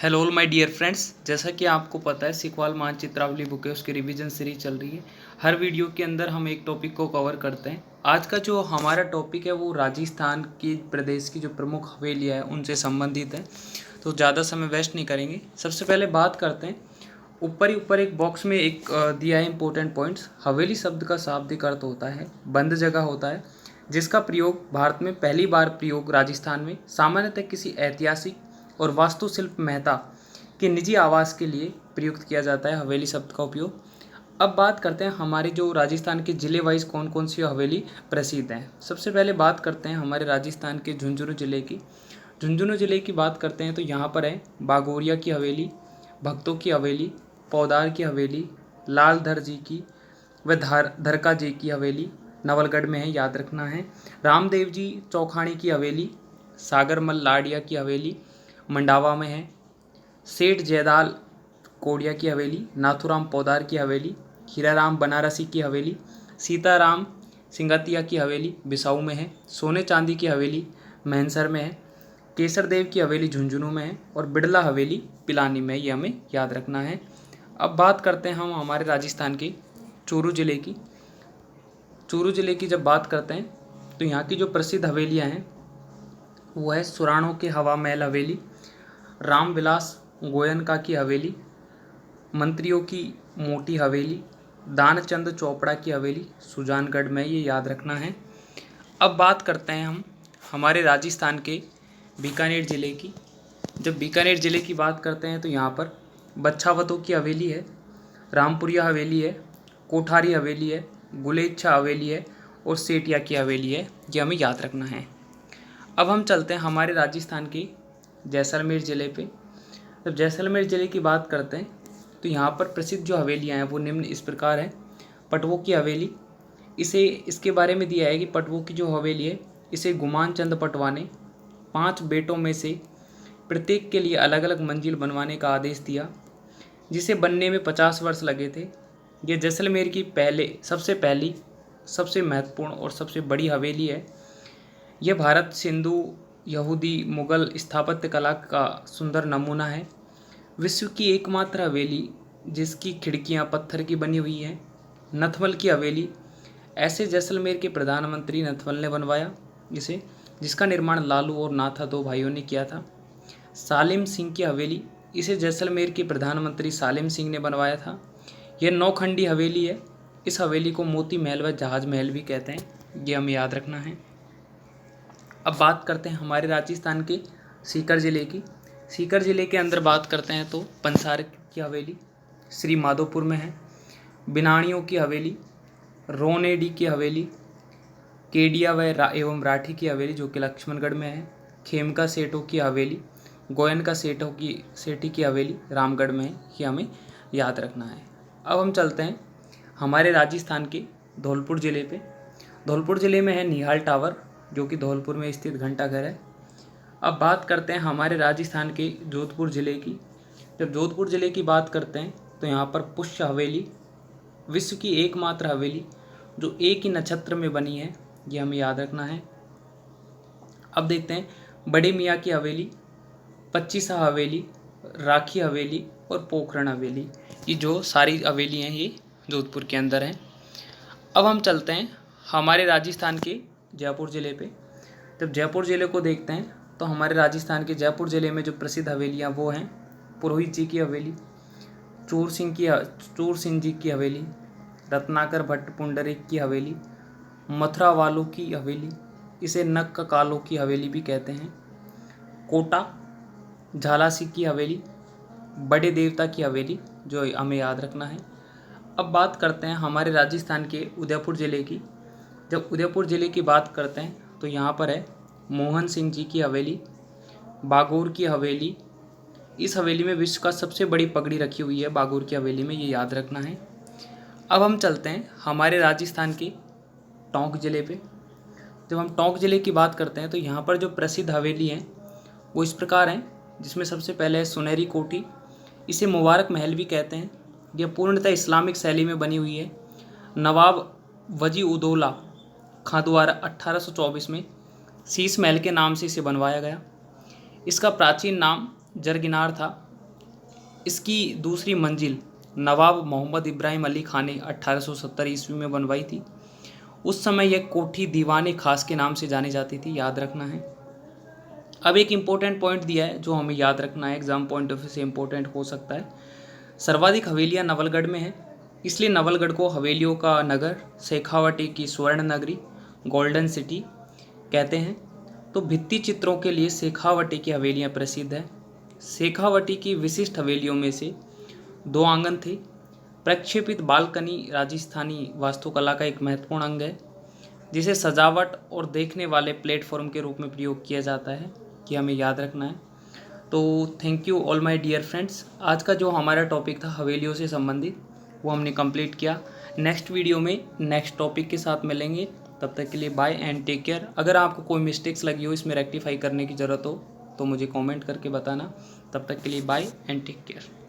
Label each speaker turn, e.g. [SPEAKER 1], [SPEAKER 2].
[SPEAKER 1] Hello all my dear friends, जैसा कि आपको पता है सिकवाल मानचित्रावली बुक है, उसकी रिवीजन सीरीज चल रही है। हर वीडियो के अंदर हम एक टॉपिक को कवर करते हैं। आज का जो हमारा टॉपिक है वो राजस्थान की प्रदेश की जो प्रमुख हवेलियाँ हैं उनसे संबंधित है, तो ज़्यादा समय वेस्ट नहीं करेंगे। सबसे पहले बात करते हैं, ऊपर ही ऊपर एक बॉक्स में एक दिया है इंपॉर्टेंट पॉइंट्स। हवेली शब्द का शाब्दिक अर्थ होता है बंद जगह होता है, जिसका प्रयोग भारत में पहली बार प्रयोग राजस्थान में सामान्यतः किसी ऐतिहासिक और वास्तुशिल्प मेहता के निजी आवास के लिए प्रयुक्त किया जाता है हवेली शब्द का उपयोग। अब बात करते हैं हमारे जो राजस्थान के ज़िले वाइज कौन कौन सी हवेली प्रसिद्ध हैं। सबसे पहले बात करते हैं हमारे राजस्थान के झुंझुनू ज़िले की। झुंझुनू ज़िले की बात करते हैं तो यहाँ पर है बागोरिया की हवेली, भक्तों की हवेली, पौदार की हवेली, लालधर जी की व धरका जी की हवेली नवलगढ़ में है, याद रखना है। रामदेव जी चौखानी की हवेली, सागरमल लाडिया की हवेली मंडावा में है। सेठ जयदाल कोडिया की हवेली, नाथूराम पौदार की हवेली, हीराराम बनारसी की हवेली, सीताराम सिंगातिया की हवेली बिसाऊ में है। सोने चांदी की हवेली मैनसर में है। केसर देव की हवेली झुंझुनू में है और बिड़ला हवेली पिलानी में है, ये हमें याद रखना है। अब बात करते हैं हम हमारे राजस्थान के चूरू ज़िले की। चूरू ज़िले की जब बात करते हैं तो यहाँ की जो प्रसिद्ध हवेलियाँ हैं वो है सुराणों के हवा महल हवेली, रामविलास गोयनका की हवेली, मंत्रियों की मोटी हवेली, दानचंद चोपड़ा की हवेली सुजानगढ़ में, ये याद रखना है। अब बात करते हैं हम हमारे राजस्थान के बीकानेर ज़िले की। जब बीकानेर ज़िले की बात करते हैं तो यहाँ पर बच्छावतों की हवेली है, रामपुरिया हवेली है, कोठारी हवेली है, गुलेच्छा हवेली है और सेठिया की हवेली है, ये हमें याद रखना है। अब हम चलते हैं हमारे राजस्थान के जैसलमेर ज़िले पे। जब जैसलमेर ज़िले की बात करते हैं तो यहाँ पर प्रसिद्ध जो हवेलियाँ हैं वो निम्न इस प्रकार है। पटवों की हवेली, इसे इसके बारे में दिया है कि पटवों की जो हवेली है इसे गुमान चंद पटवा ने 5 बेटों में से प्रत्येक के लिए अलग अलग मंजिल बनवाने का आदेश दिया, जिसे बनने में 50 वर्ष लगे थे। ये जैसलमेर की पहली सबसे महत्वपूर्ण और सबसे बड़ी हवेली है। यह भारत सिंधु यहूदी मुगल स्थापत्य कला का सुंदर नमूना है। विश्व की एकमात्र हवेली जिसकी खिड़कियां पत्थर की बनी हुई हैं। नथमल की हवेली, ऐसे जैसलमेर के प्रधानमंत्री नथमल ने बनवाया इसे, जिसका निर्माण लालू और नाथा दो भाइयों ने किया था। सालिम सिंह की हवेली, इसे जैसलमेर के प्रधानमंत्री सालिम सिंह ने बनवाया था। यह 9 खंडी हवेली है। इस हवेली को मोती महल व जहाज महल भी कहते हैं, ये हमें याद रखना है। अब बात करते हैं हमारे राजस्थान के सीकर ज़िले की। सीकर ज़िले के अंदर बात करते हैं तो पंसार की हवेली श्री माधोपुर में है, बिनाणियों की हवेली, रोनेडी की हवेली, केडिया एवं राठी की हवेली जो कि लक्ष्मणगढ़ में है, खेमका सेठों की हवेली, गोयनका सेठी की हवेली रामगढ़ में है, ये हमें याद रखना है। अब हम चलते हैं हमारे राजस्थान के धौलपुर ज़िले पे। धौलपुर ज़िले में है निहाल टावर जो कि धौलपुर में स्थित घंटाघर है। अब बात करते हैं हमारे राजस्थान के जोधपुर ज़िले की। जब जोधपुर ज़िले की बात करते हैं तो यहाँ पर पुष्य हवेली, विश्व की एकमात्र हवेली जो एक ही नक्षत्र में बनी है, ये हमें याद रखना है। अब देखते हैं बड़े मियाँ की हवेली, पच्चीसा हवेली, राखी हवेली और पोखरण हवेली, ये जो सारी हवेली हैं ये जोधपुर के अंदर हैं। अब हम चलते हैं हमारे राजस्थान के जयपुर ज़िले पे। जब जयपुर ज़िले को देखते हैं तो हमारे राजस्थान के जयपुर ज़िले में जो प्रसिद्ध हवेलियाँ वो हैं पुरोहित जी की हवेली, चूर सिंह जी की हवेली, रत्नाकर भट्ट पुंडरीक की हवेली, मथुरा वालों की हवेली, इसे नक्क कालों की हवेली भी कहते हैं, कोटा झालासी की हवेली, बड़े देवता की हवेली जो हमें याद रखना है। अब बात करते हैं हमारे राजस्थान के उदयपुर ज़िले की। जब उदयपुर ज़िले की बात करते हैं तो यहाँ पर है मोहन सिंह जी की हवेली, बागोर की हवेली, इस हवेली में विश्व का सबसे बड़ी पगड़ी रखी हुई है बागोर की हवेली में, ये याद रखना है। अब हम चलते हैं हमारे राजस्थान के टोंक ज़िले पे। जब हम टोंक ज़िले की बात करते हैं तो यहाँ पर जो प्रसिद्ध हवेली हैं वो इस प्रकार हैं, जिसमें सबसे पहले है सुनहरी कोठी, इसे मुबारक महल भी कहते हैं। यह पूर्णतः इस्लामिक शैली में बनी हुई है। नवाब वजी उदौला खां द्वारा 1824 में शीश महल के नाम से इसे बनवाया गया। इसका प्राचीन नाम जरगिनार था। इसकी दूसरी मंजिल नवाब मोहम्मद इब्राहिम अली खान ने 1870 ईस्वी में बनवाई थी। उस समय यह कोठी दीवाने खास के नाम से जानी जाती थी, याद रखना है। अब एक इम्पोर्टेंट पॉइंट दिया है जो हमें याद रखना है, एग्जाम पॉइंट ऑफ व्यू से इम्पोर्टेंट हो सकता है। सर्वाधिक हवेलियां नवलगढ़ में है, इसलिए नवलगढ़ को हवेलियों का नगर, शेखावटी की स्वर्ण नगरी, गोल्डन सिटी कहते हैं। तो भित्ति चित्रों के लिए शेखावटी की हवेलियां प्रसिद्ध है। शेखावटी की विशिष्ट हवेलियों में से 2 आंगन थे। प्रक्षेपित बालकनी राजस्थानी वास्तुकला का एक महत्वपूर्ण अंग है, जिसे सजावट और देखने वाले प्लेटफॉर्म के रूप में प्रयोग किया जाता है, कि हमें याद रखना है। तो thank you all my dear friends. आज का जो हमारा टॉपिक था हवेलियों से संबंधित, वो हमने कंप्लीट किया। नेक्स्ट वीडियो में नेक्स्ट टॉपिक के साथ मिलेंगे। तब तक के लिए बाय एंड टेक केयर। अगर आपको कोई मिस्टेक्स लगी हो, इसमें रेक्टिफाई करने की ज़रूरत हो, तो मुझे कमेंट करके बताना। तब तक के लिए बाय एंड टेक केयर।